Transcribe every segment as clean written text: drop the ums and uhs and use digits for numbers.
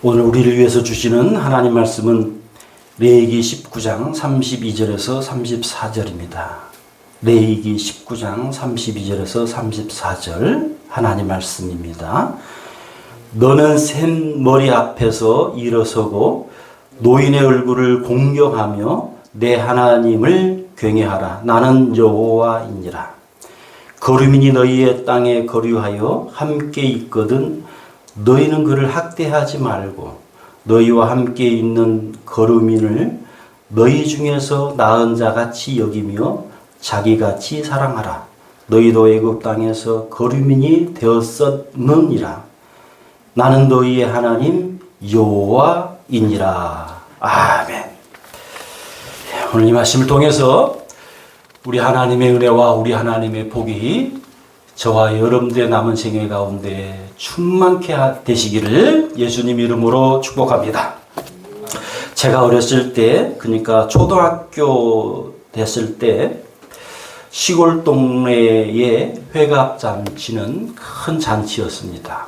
오늘 우리를 위해서 주시는 하나님 말씀은 레위기 19장 32절에서 34절입니다. 레위기 19장 32절에서 34절 하나님 말씀입니다. 너는 샘머리 앞에서 일어서고 노인의 얼굴을 공경하며 내 하나님을 경외하라. 나는 여호와이니라. 거류민이 너희의 땅에 거류하여 함께 있거든 너희는 그를 학대하지 말고 너희와 함께 있는 거류민을 너희 중에서 나은 자같이 여기며 자기같이 사랑하라. 너희도 애굽 땅에서 거류민이 되었었느니라. 나는 너희의 하나님 여호와이니라. 아멘. 오늘 이 말씀을 통해서 우리 하나님의 은혜와 우리 하나님의 복이 저와 여러분들의 남은 생애 가운데 충만케 되시기를 예수님 이름으로 축복합니다. 제가 어렸을 때, 그러니까 초등학교 됐을 때 시골 동네의 회갑잔치는 큰 잔치였습니다.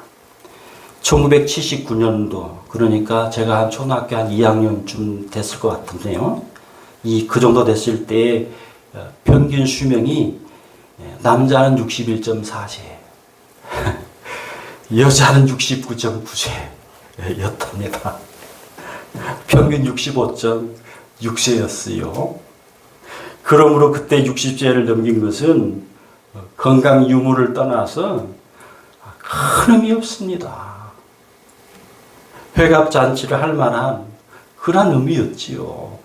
1979년도, 그러니까 제가 한 초등학교 한 2학년쯤 됐을 것 같은데요. 그 정도 됐을 때 평균 수명이 남자는 61.4세, 여자는 69.9세였답니다. 평균 65.6세였어요. 그러므로 그때 60세를 넘긴 것은 건강 유무를 떠나서 큰 의미 없습니다. 회갑잔치를 할 만한 그런 의미였지요.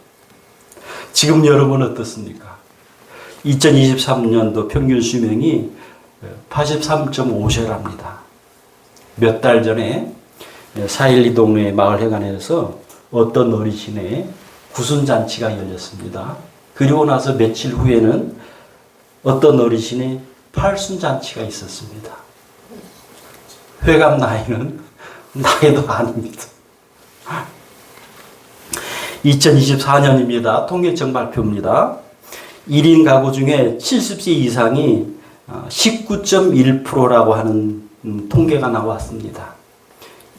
지금 여러분 어떻습니까? 2023년도 평균 수명이 83.5세랍니다. 몇 달 전에 412 동네 마을회관에서 어떤 어르신의 구순잔치가 열렸습니다. 그리고 나서 며칠 후에는 어떤 어르신의 팔순잔치가 있었습니다. 회갑 나이는 나이도 아닙니다. 2024년입니다. 통계청 발표입니다. 1인 가구 중에 70세 이상이 19.1%라고 하는 통계가 나왔습니다.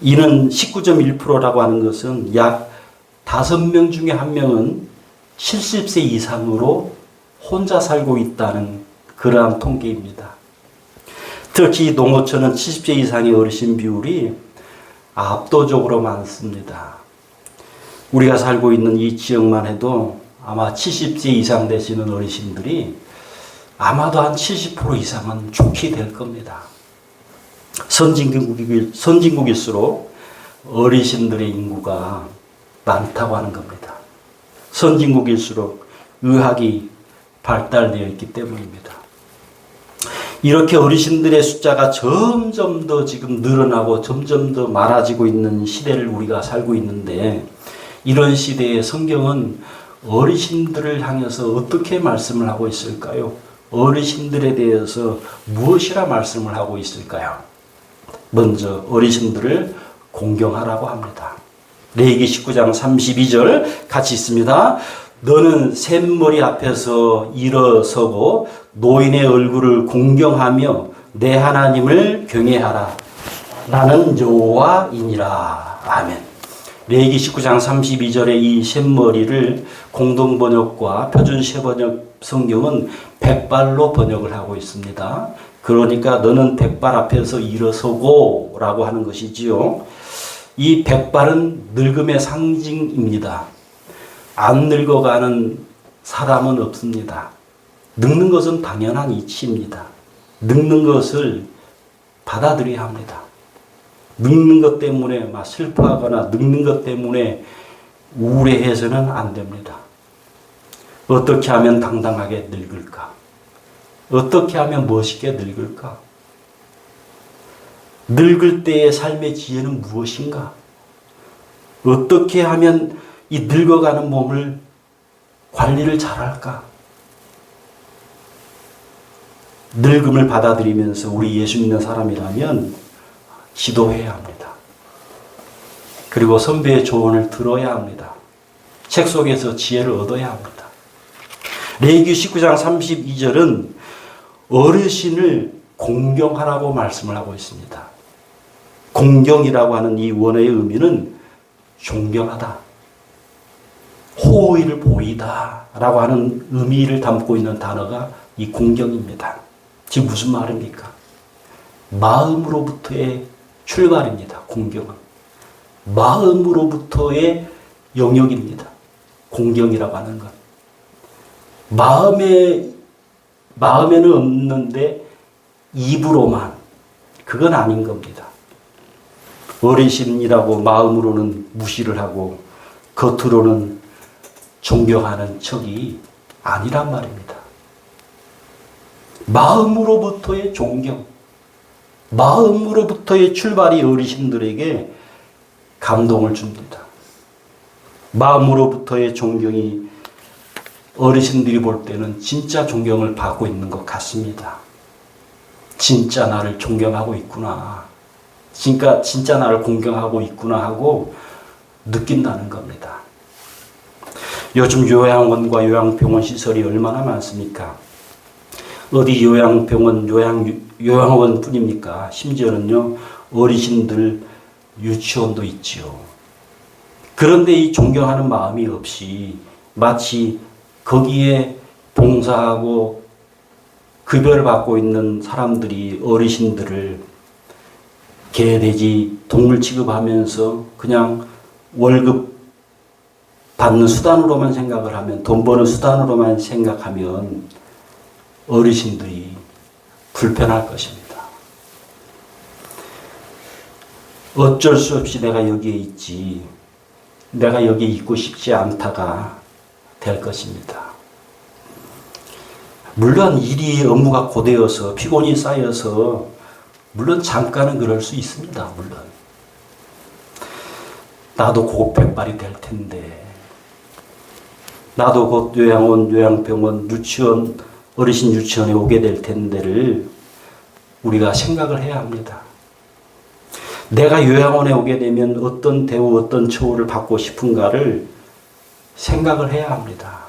이는 19.1%라고 하는 것은 약 5명 중에 1명은 70세 이상으로 혼자 살고 있다는 그러한 통계입니다. 특히 농어촌은 70세 이상의 어르신 비율이 압도적으로 많습니다. 우리가 살고 있는 이 지역만 해도 아마 70세 이상 되시는 어르신들이 아마도 한 70% 이상은 좋게 될 겁니다. 선진국일수록 어르신들의 인구가 많다고 하는 겁니다. 선진국일수록 의학이 발달되어 있기 때문입니다. 이렇게 어르신들의 숫자가 점점 더 지금 늘어나고 점점 더 많아지고 있는 시대를 우리가 살고 있는데, 이런 시대에 성경은 어르신들을 향해서 어떻게 말씀을 하고 있을까요? 어르신들에 대해서 무엇이라 말씀을 하고 있을까요? 먼저 어르신들을 공경하라고 합니다. 레위기 19장 32절 같이 있습니다. 너는 샘머리 앞에서 일어서고 노인의 얼굴을 공경하며 내 하나님을 경외하라. 나는 여호와이니라. 아멘. 레위기 19장 32절의 이 샘머리를 공동번역과 표준세번역 성경은 백발로 번역을 하고 있습니다. 그러니까 너는 백발 앞에서 일어서고 라고 하는 것이지요. 이 백발은 늙음의 상징입니다. 안 늙어가는 사람은 없습니다. 늙는 것은 당연한 이치입니다. 늙는 것을 받아들여야 합니다. 늙는 것 때문에 막 슬퍼하거나 늙는 것 때문에 우울해해서는 안 됩니다. 어떻게 하면 당당하게 늙을까? 어떻게 하면 멋있게 늙을까? 늙을 때의 삶의 지혜는 무엇인가? 어떻게 하면 이 늙어가는 몸을 관리를 잘할까? 늙음을 받아들이면서 우리 예수 믿는 사람이라면 기도해야 합니다. 그리고 선배의 조언을 들어야 합니다. 책 속에서 지혜를 얻어야 합니다. 레위기 19장 32절은 어르신을 공경하라고 말씀을 하고 있습니다. 공경이라고 하는 이 원어의 의미는 존경하다, 호의를 보이다 라고 하는 의미를 담고 있는 단어가 이 공경입니다. 지금 무슨 말입니까? 마음으로부터의 출발입니다. 공경은 마음으로부터의 영역입니다. 공경이라고 하는 것. 마음에는 없는데 입으로만, 그건 아닌 겁니다. 어르신이라고 마음으로는 무시를 하고 겉으로는 존경하는 척이 아니란 말입니다. 마음으로부터의 존경, 마음으로부터의 출발이 어르신들에게 감동을 줍니다. 마음으로부터의 존경이 어르신들이 볼 때는 진짜 존경을 받고 있는 것 같습니다. 진짜 나를 존경하고 있구나. 진짜 나를 공경하고 있구나 하고 느낀다는 겁니다. 요즘 요양원과 요양병원 시설이 얼마나 많습니까? 어디 요양병원, 요양원 뿐입니까? 심지어는요, 어르신들 유치원도 있지요. 그런데 이 존경하는 마음이 없이 마치 거기에 봉사하고 급여를 받고 있는 사람들이 어르신들을 개, 돼지, 동물 취급하면서 그냥 월급 받는 수단으로만 생각을 하면, 돈 버는 수단으로만 생각하면 어르신들이 불편할 것입니다. 어쩔 수 없이 내가 여기에 있지, 내가 여기에 있고 싶지 않다가 될 것입니다. 물론 일이, 업무가 고되어서 피곤이 쌓여서 물론 잠깐은 그럴 수 있습니다. 물론 나도 곧 백발이 될 텐데, 나도 곧 요양원, 요양병원, 유치원, 어르신 유치원에 오게 될 텐데를 우리가 생각을 해야 합니다. 내가 요양원에 오게 되면 어떤 대우, 어떤 처우를 받고 싶은가를 생각을 해야 합니다.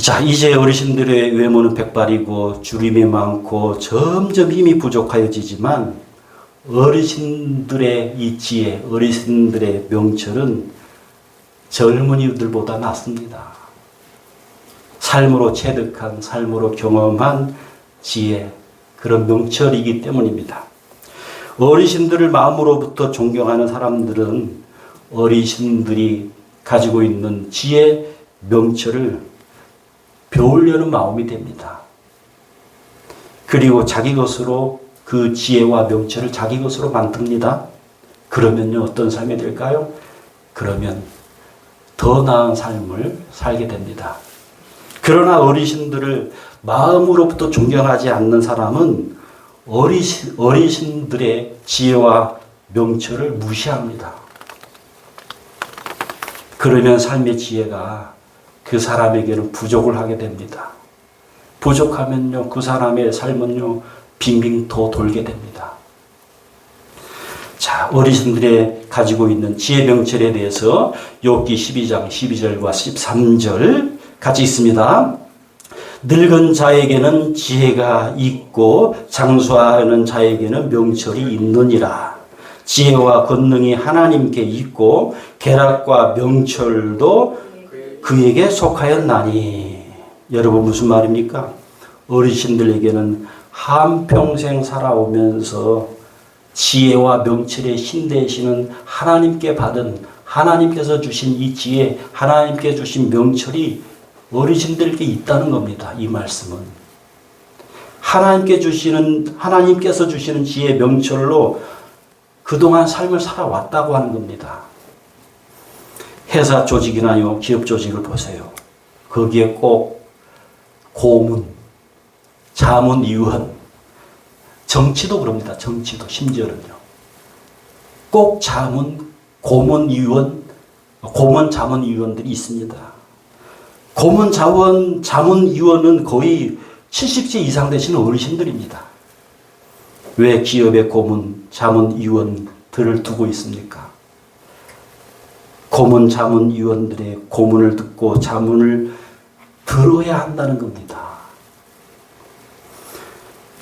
자, 이제 어르신들의 외모는 백발이고 주림이 많고 점점 힘이 부족하여지지만 어르신들의 이 지혜, 어르신들의 명철은 젊은이들보다 낫습니다. 삶으로 체득한, 삶으로 경험한 지혜, 그런 명철이기 때문입니다. 어르신들을 마음으로부터 존경하는 사람들은 어르신들이 가지고 있는 지혜, 명철을 배우려는 마음이 됩니다. 그리고 자기 것으로 그 지혜와 명철을 자기 것으로 만듭니다. 그러면요, 어떤 삶이 될까요? 그러면 더 나은 삶을 살게 됩니다. 그러나 어르신들을 마음으로부터 존경하지 않는 사람은 어르신들의 지혜와 명철을 무시합니다. 그러면 삶의 지혜가 그 사람에게는 부족을 하게 됩니다. 부족하면요, 그 사람의 삶은요, 빙빙 더 돌게 됩니다. 자, 어르신들의 가지고 있는 지혜 명철에 대해서 욥기 12장 12절과 13절 같이 있습니다. 늙은 자에게는 지혜가 있고 장수하는 자에게는 명철이 있느니라. 지혜와 권능이 하나님께 있고 계략과 명철도 그에게 속하였나니. 여러분, 무슨 말입니까? 어르신들에게는 한평생 살아오면서 지혜와 명철의 신 되시는 하나님께 받은, 하나님께서 주신 이 지혜, 하나님께 주신 명철이 어르신들에게 있다는 겁니다. 이 말씀은 하나님께서 주시는 지혜, 명철로 그동안 삶을 살아왔다고 하는 겁니다. 회사 조직이나요, 기업 조직을 보세요. 거기에 꼭 고문, 자문위원, 정치도 그럽니다. 정치도 심지어는요. 꼭 고문, 자문위원들이 있습니다. 고문, 자문위원은 거의 70세 이상 되시는 어르신들입니다. 왜 기업에 고문, 자문위원들을 두고 있습니까? 고문, 자문위원들의 고문을 듣고 자문을 들어야 한다는 겁니다.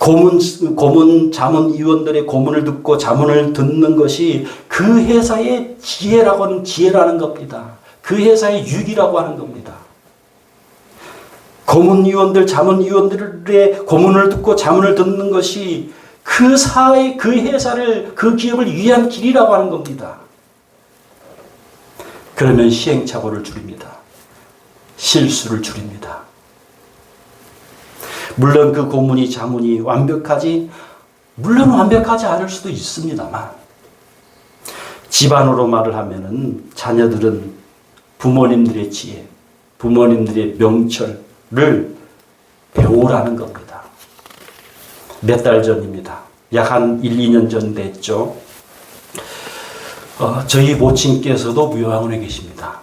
고문 자문위원들의 고문을 듣고 자문을 듣는 것이 그 회사의 지혜라는 겁니다. 그 회사의 유익이라고 하는 겁니다. 고문위원들, 자문위원들의 고문을 듣고 자문을 듣는 것이 그 사회, 그 회사를, 그 기업을 위한 길이라고 하는 겁니다. 그러면 시행착오를 줄입니다. 실수를 줄입니다. 물론 그 고문이 자문이 완벽하지 않을 수도 있습니다만, 집안으로 말을 하면은 자녀들은 부모님들의 지혜, 부모님들의 명철을 배우라는 겁니다. 몇 달 전입니다. 약 한 1, 2년 전 됐죠. 저희 모친께서도 무효학원에 계십니다.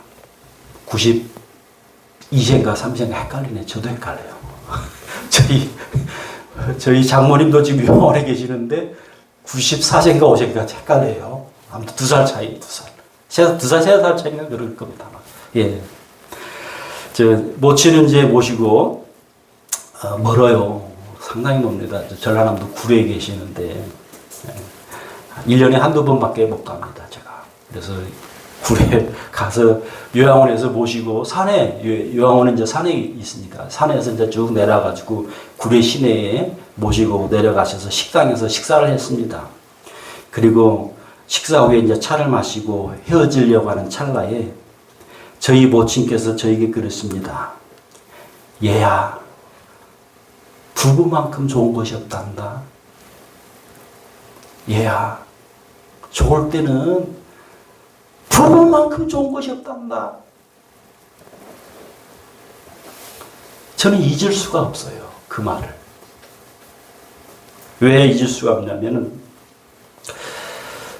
92세인가 3세인가 헷갈리네. 저도 헷갈려요. 저희 장모님도 지금 무효학원에 계시는데 94세인가 5세인가 헷갈려요. 아무튼 2살 차이, 2살. 3살 차이인가 그럴 겁니다. 예. 모친은 이제 모시고, 멀어요. 상당히 멉니다. 전라남도 구례에 계시는데, 1년에 한두 번밖에 못 갑니다, 제가. 그래서 구례 가서 요양원에서 모시고, 요양원은 이제 산에 있으니까, 산에서 이제 쭉 내려가지고, 구례 시내에 모시고 내려가셔서 식당에서 식사를 했습니다. 그리고 식사 후에 이제 차를 마시고 헤어지려고 하는 찰나에 저희 모친께서 저에게 그랬습니다. 얘야, 부부만큼 좋은 것이 없단다. 얘야, 좋을 때는 부부만큼 좋은 것이 없단다. 저는 잊을 수가 없어요. 그 말을. 왜 잊을 수가 없냐면은,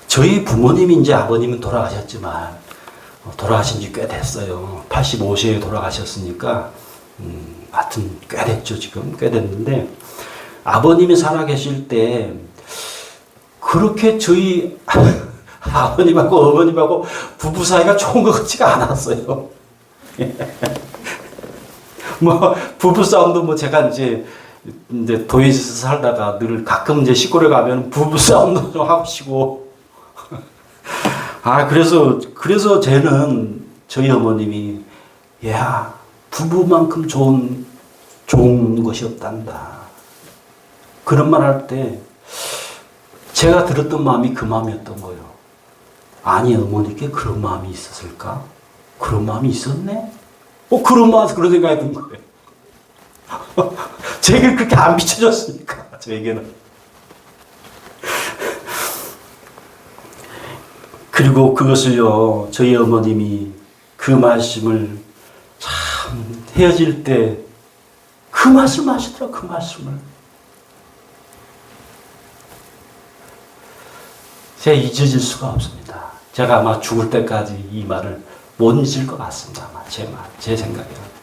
저희 부모님이 이제 아버님은 돌아가셨지만, 돌아가신 지 꽤 됐어요. 85세에 돌아가셨으니까, 하여튼 꽤 됐죠, 지금. 꽤 됐는데, 아버님이 살아계실 때, 그렇게 저희 아버님하고 어머님하고 부부 사이가 좋은 것 같지가 않았어요. 부부 싸움도 제가 이제 도시에서 살다가 늘 가끔 이제 시골에 가면 부부 싸움도 좀 하시고, 그래서 쟤는 저희 어머님이, 야, 부부만큼 좋은 것이 없단다. 그런 말 할 때, 제가 들었던 마음이 그 마음이었던 거예요. 아니, 어머니께 그런 마음이 있었을까? 그런 마음이 있었네? 그런 생각이 든 거예요. 제게 그렇게 안 비춰졌으니까, 저에게는. 그리고 그것을요, 저희 어머님이 그 말씀을 참 헤어질 때 그 말씀을 하시더라고요, 그 말씀을. 제가 잊어질 수가 없습니다. 제가 아마 죽을 때까지 이 말을 못 잊을 것 같습니다. 아마 제 생각에는.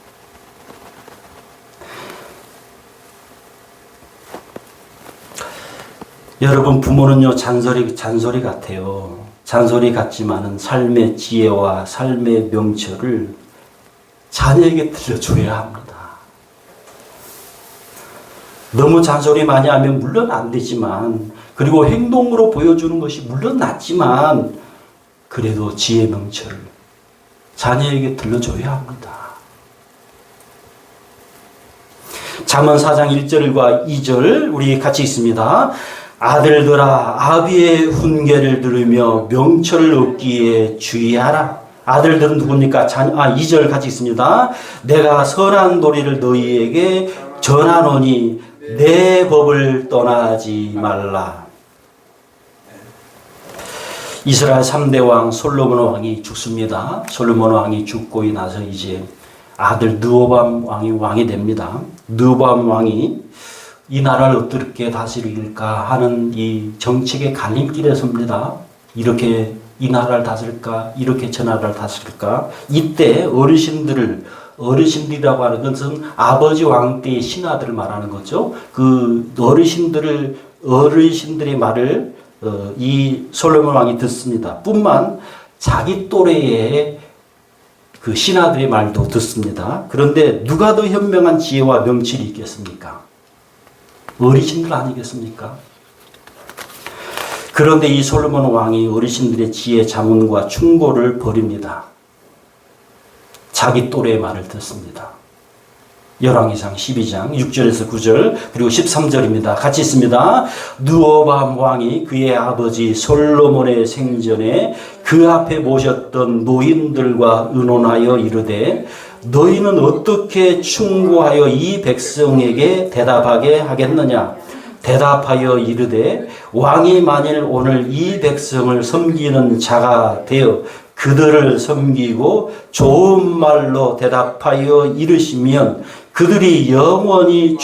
여러분, 부모는요, 잔소리 같아요. 잔소리 같지만은 삶의 지혜와 삶의 명철을 자녀에게 들려줘야 합니다. 너무 잔소리 많이 하면 물론 안 되지만, 그리고 행동으로 보여주는 것이 물론 낫지만, 그래도 지혜 명철을 자녀에게 들려줘야 합니다. 잠언 4장 1절과 2절 우리 같이 있습니다. 아들들아, 아비의 훈계를 들으며 명철을 얻기에 주의하라. 아들들은 누굽니까? 2절 같이 있습니다. 내가 선한 도리를 너희에게 전하노니 내 법을 떠나지 말라. 이스라엘 3대 왕 솔로몬 왕이 죽습니다. 솔로몬 왕이 죽고 나서 이제 아들 느호밤 왕이 됩니다. 느호밤 왕이 이 나라를 어떻게 다스릴까 하는 이 정책의 갈림길에 섭니다. 이렇게 이 나라를 다스릴까? 이렇게 저 나라를 다스릴까? 이때 어르신들이라고 하는 것은 아버지 왕 때의 신하들을 말하는 거죠. 그 어르신들의 말을 이 솔로몬 왕이 듣습니다. 뿐만 자기 또래의 그 신하들의 말도 듣습니다. 그런데 누가 더 현명한 지혜와 명철이 있겠습니까? 어르신들 아니겠습니까? 그런데 이 솔로몬 왕이 어르신들의 지혜 자문과 충고를 버립니다. 자기 또래의 말을 듣습니다. 열왕기상 12장 6절에서 9절 그리고 13절입니다. 같이 있습니다. 르호보암 왕이 그의 아버지 솔로몬의 생전에 그 앞에 모셨던 노인들과 의논하여 이르되 너희는 어떻게 충고하여 이 백성에게 대답하게 하겠느냐? 대답하여 이르되 왕이 만일 오늘 이 백성을 섬기는 자가 되어 그들을 섬기고 좋은 말로 대답하여 이르시면 그들이 영원히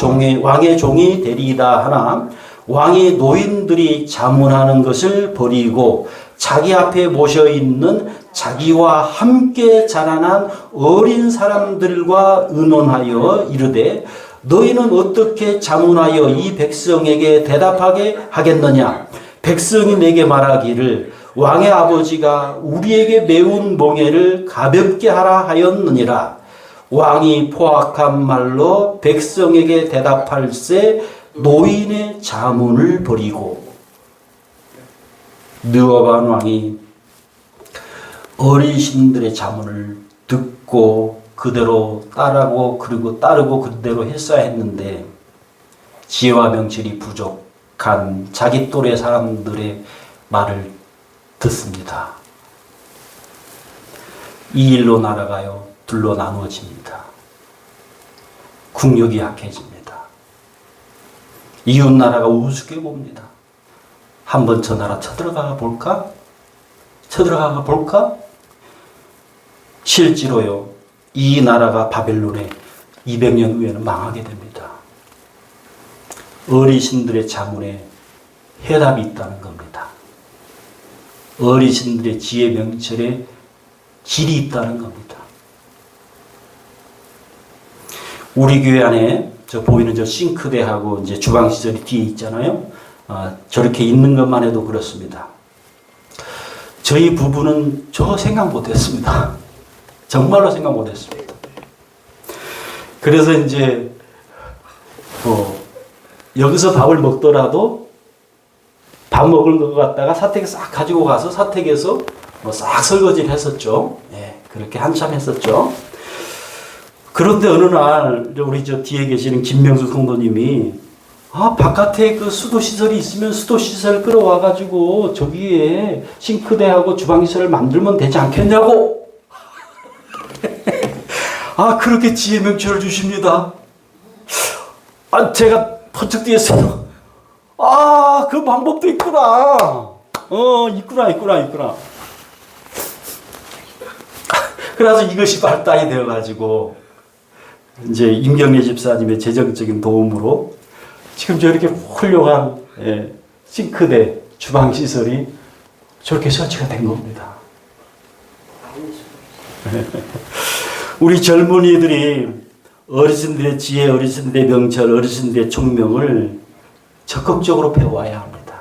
왕의 종이 되리이다 하나 왕이 노인들이 자문하는 것을 버리고 자기 앞에 모셔 있는 자기와 함께 자라난 어린 사람들과 의논하여 이르되 너희는 어떻게 자문하여 이 백성에게 대답하게 하겠느냐? 백성이 내게 말하기를 왕의 아버지가 우리에게 매운 멍에를 가볍게 하라 하였느니라. 왕이 포악한 말로 백성에게 대답할세 노인의 자문을 버리고 르호보암 왕이 어르신들의 자문을 듣고 그대로 따르고 그대로 했어야 했는데 지혜와 명철이 부족한 자기 또래 사람들의 말을 듣습니다. 이 일로 나라가요 둘로 나누어집니다. 국력이 약해집니다. 이웃 나라가 우습게 봅니다. 한번 저 나라 쳐들어가 볼까? 실제로요 이 나라가 바벨론에 200년 후에는 망하게 됩니다. 어르신들의 자문에 해답이 있다는 겁니다. 어르신들의 지혜 명철에 길이 있다는 겁니다. 우리 교회 안에 저 보이는 저 싱크대하고 이제 주방 시설이 뒤에 있잖아요. 저렇게 있는 것만 해도 그렇습니다. 저희 부부는 저 생각 못했습니다. 정말로 생각 못했습니다. 그래서 이제 여기서 밥을 먹더라도 밥 먹을 것 갖다가 사택에 싹 가지고 가서 사택에서 싹 설거지를 했었죠. 예, 그렇게 한참 했었죠. 그런데 어느 날 우리 저 뒤에 계시는 김명수 성도님이 바깥에 그 수도 시설이 있으면 수도 시설 끌어와 가지고 저기에 싱크대하고 주방 시설을 만들면 되지 않겠냐고. 그렇게 지혜 명철을 주십니다. 제가 번쩍 뛰었어요. 그 방법도 있구나. 있구나. 그래서 이것이 발달이 되어가지고, 이제 임경래 집사님의 재정적인 도움으로 지금 저렇게 훌륭한 싱크대, 주방 시설이 저렇게 설치가 된 겁니다. 우리 젊은이들이 어르신들의 지혜, 어르신들의 명철, 어르신들의 총명을 적극적으로 배워야 합니다.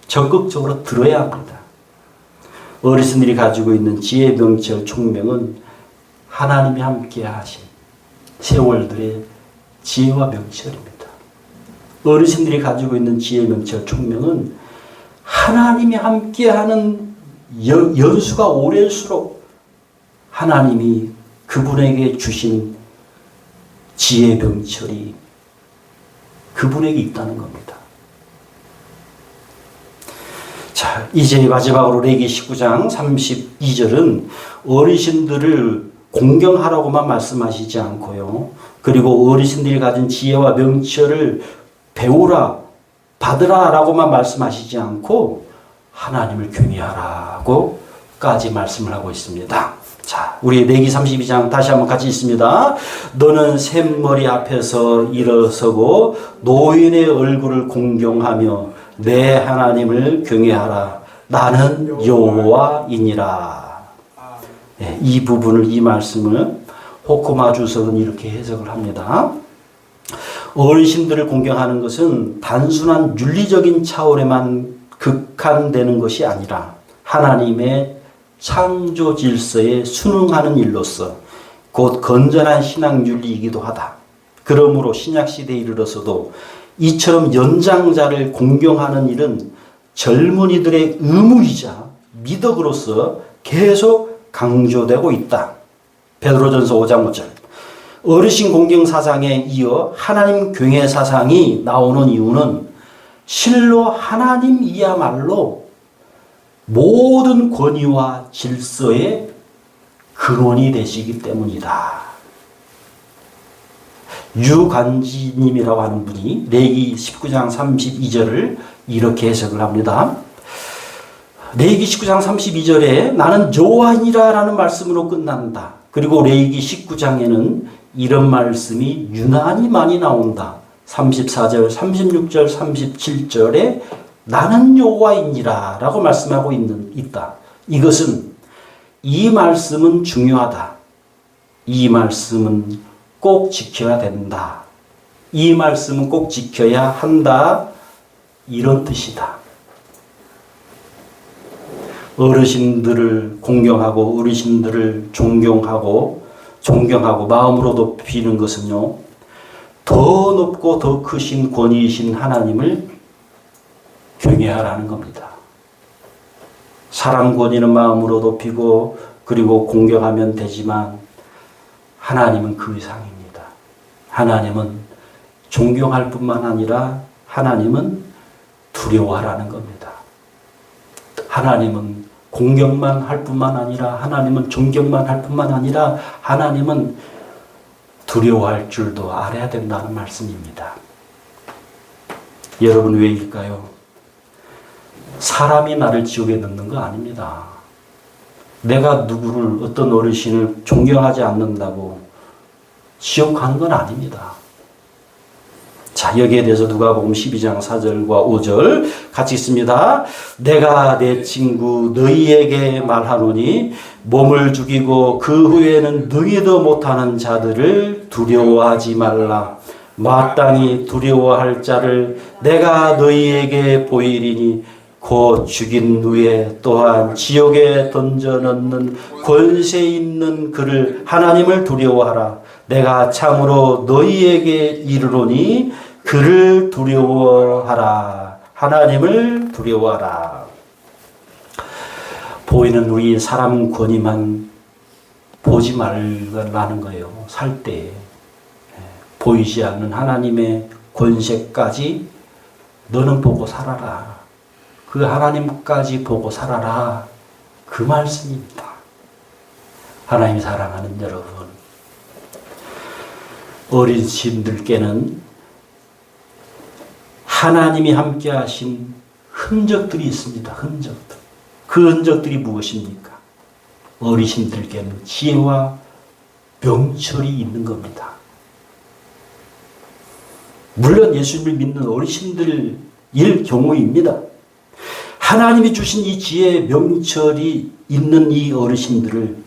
적극적으로 들어야 합니다. 어르신들이 가지고 있는 지혜, 명철, 총명은 하나님이 함께 하신 세월들의 지혜와 명철입니다. 어르신들이 가지고 있는 지혜, 명철, 총명은 하나님이 함께하는 연수가 오래일수록 하나님이 그분에게 주신 지혜, 명철이 그분에게 있다는 겁니다. 자, 이제 마지막으로 레위기 19장 32절은 어르신들을 공경하라고만 말씀하시지 않고요. 그리고 어르신들이 가진 지혜와 명철을 배우라, 받으라 라고만 말씀하시지 않고 하나님을 경외하라고까지 말씀을 하고 있습니다. 자, 우리 레위기 32장 다시 한번 같이 있습니다. 너는 샘머리 앞에서 일어서고 노인의 얼굴을 공경하며 내 하나님을 경외하라. 나는 여호와이니라. 이 부분을, 이 말씀을 호코마 주석은 이렇게 해석을 합니다. 어르신들을 공경하는 것은 단순한 윤리적인 차원에만 극한되는 것이 아니라 하나님의 창조 질서에 순응하는 일로서 곧 건전한 신앙 윤리이기도 하다. 그러므로 신약 시대에 이르러서도 이처럼 연장자를 공경하는 일은 젊은이들의 의무이자 미덕으로서 계속 강조되고 있다. 베드로전서 5장 5절. 어르신 공경 사상에 이어 하나님 경외 사상이 나오는 이유는 실로 하나님이야말로 모든 권위와 질서의 근원이 되시기 때문이다. 유관지님이라고 하는 분이 레위기 19장 32절을 이렇게 해석을 합니다. 레위기 19장 32절에 나는 여호와이니라 라는 말씀으로 끝난다. 그리고 레위기 19장에는 이런 말씀이 유난히 많이 나온다. 34절, 36절, 37절에 나는 여호와이니라 라고 말씀하고 있다. 이것은 이 말씀은 중요하다. 이 말씀은 꼭 지켜야 된다. 이 말씀은 꼭 지켜야 한다. 이런 뜻이다. 어르신들을 공경하고 어르신들을 존경하고 마음으로 높이는 것은요, 더 높고 더 크신 권위이신 하나님을 경외하라는 겁니다. 사람 권위는 마음으로 높이고 그리고 공경하면 되지만 하나님은 그 이상입니다. 하나님은 존경할 뿐만 아니라 하나님은 두려워하라는 겁니다. 하나님은 공경만 할 뿐만 아니라 하나님은 존경만 할 뿐만 아니라 하나님은 두려워할 줄도 알아야 된다는 말씀입니다. 여러분 왜일까요? 사람이 나를 지옥에 넣는 거 아닙니다. 내가 누구를 어떤 어르신을 존경하지 않는다고 지옥 가는 건 아닙니다. 자, 여기에 대해서 누가복음 12장 4절과 5절 같이 있습니다. 내가 내 친구 너희에게 말하노니 몸을 죽이고 그 후에는 능히도 못하는 자들을 두려워하지 말라. 마땅히 두려워할 자를 내가 너희에게 보이리니 곧 죽인 후에 또한 지옥에 던져 넣는 권세 있는 그를 하나님을 두려워하라. 내가 참으로 너희에게 이르노니 그를 두려워하라. 하나님을 두려워하라. 보이는 우리 사람 권위만 보지 말라는 거예요. 살 때 보이지 않는 하나님의 권세까지 너는 보고 살아라. 그 하나님까지 보고 살아라. 그 말씀입니다. 하나님 사랑하는 여러분, 어르신들께는 하나님이 함께 하신 흔적들이 있습니다. 흔적들. 그 흔적들이 무엇입니까? 어르신들께는 지혜와 명철이 있는 겁니다. 물론 예수님을 믿는 어르신들일 경우입니다. 하나님이 주신 이 지혜, 명철이 있는 이 어르신들을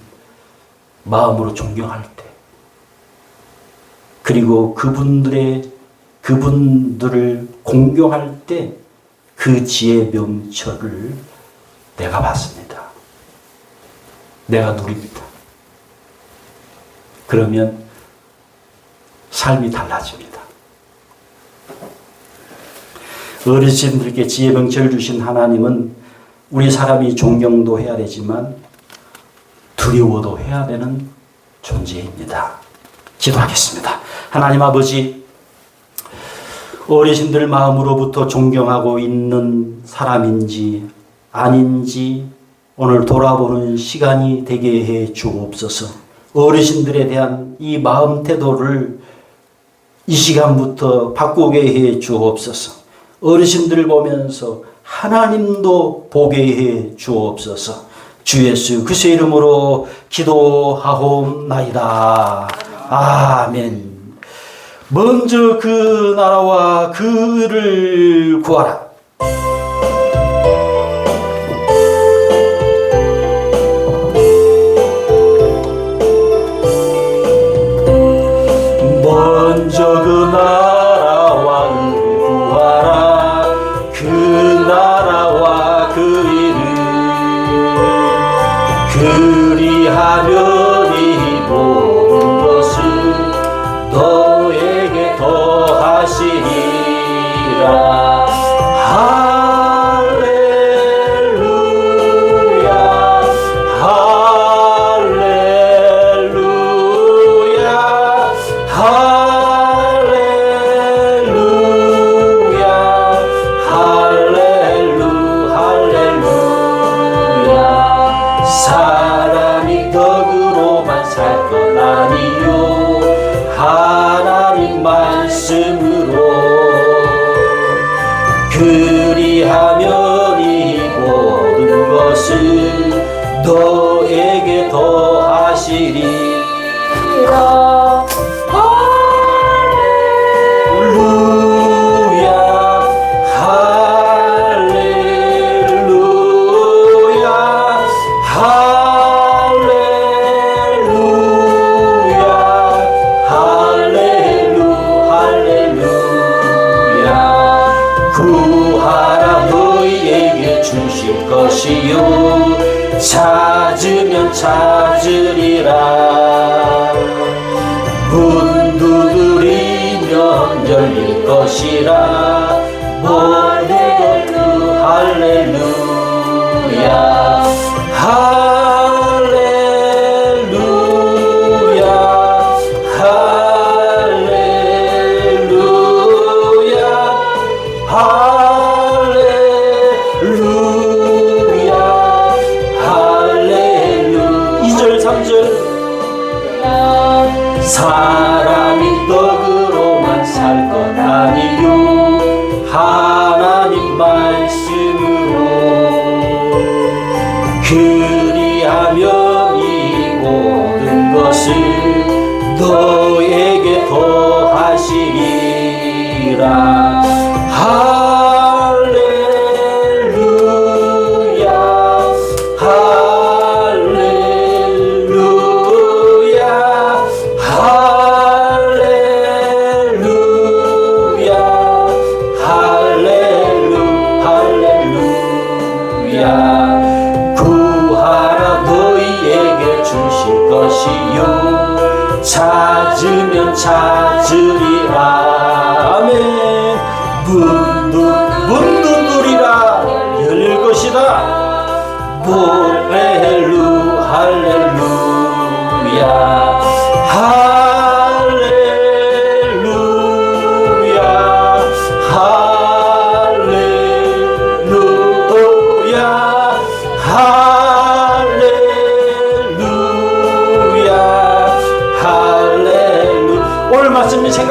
마음으로 존경할 때, 그리고 그분들을 공경할 때 그 지혜, 명철을 내가 받습니다. 내가 누립니다. 그러면 삶이 달라집니다. 어르신들께 지혜 명철을 주신 하나님은 우리 사람이 존경도 해야 되지만 두려워도 해야 되는 존재입니다. 기도하겠습니다. 하나님 아버지, 어르신들 마음으로부터 존경하고 있는 사람인지 아닌지 오늘 돌아보는 시간이 되게 해 주옵소서. 어르신들에 대한 이 마음 태도를 이 시간부터 바꾸게 해 주옵소서. 어르신들을 보면서 하나님도 보게 해 주옵소서. 주 예수 그리스도의 이름으로 기도하옵나이다. 아멘. 먼저 그 나라와 그를 구하라. 먼저 그 나라와 그를 구하라. 그 나라와 그 일을 그리하면 이 모든 것을 너에게 더하시니 할렐루야 할렐루야 할렐루야 사람이 떡으로만 살 것 아니요 하나님 말씀으로 그리하면 이 모든 것을 너에게 더하시리라. 할렐루야 할렐루야 할렐루야 구하라 너희에게 주실 것이요 찾으면 찾으리라 문 두드리면 열릴 것이라 모든 것 할렐루야 할렐루야 할렐루야 할렐루야 할렐루야 2절 3절 사람이 떡으로만 살 것 아니요 하나님 말씀으로 그리하면 이 모든 것을 너에게 더하시리라. 할렐루야 할렐루야 할렐루야 할렐루야 구하라 너희에게 주실 것이요 찾으면 찾으리라. 아멘. 문 두드리라 열릴 것이다. 할렐루야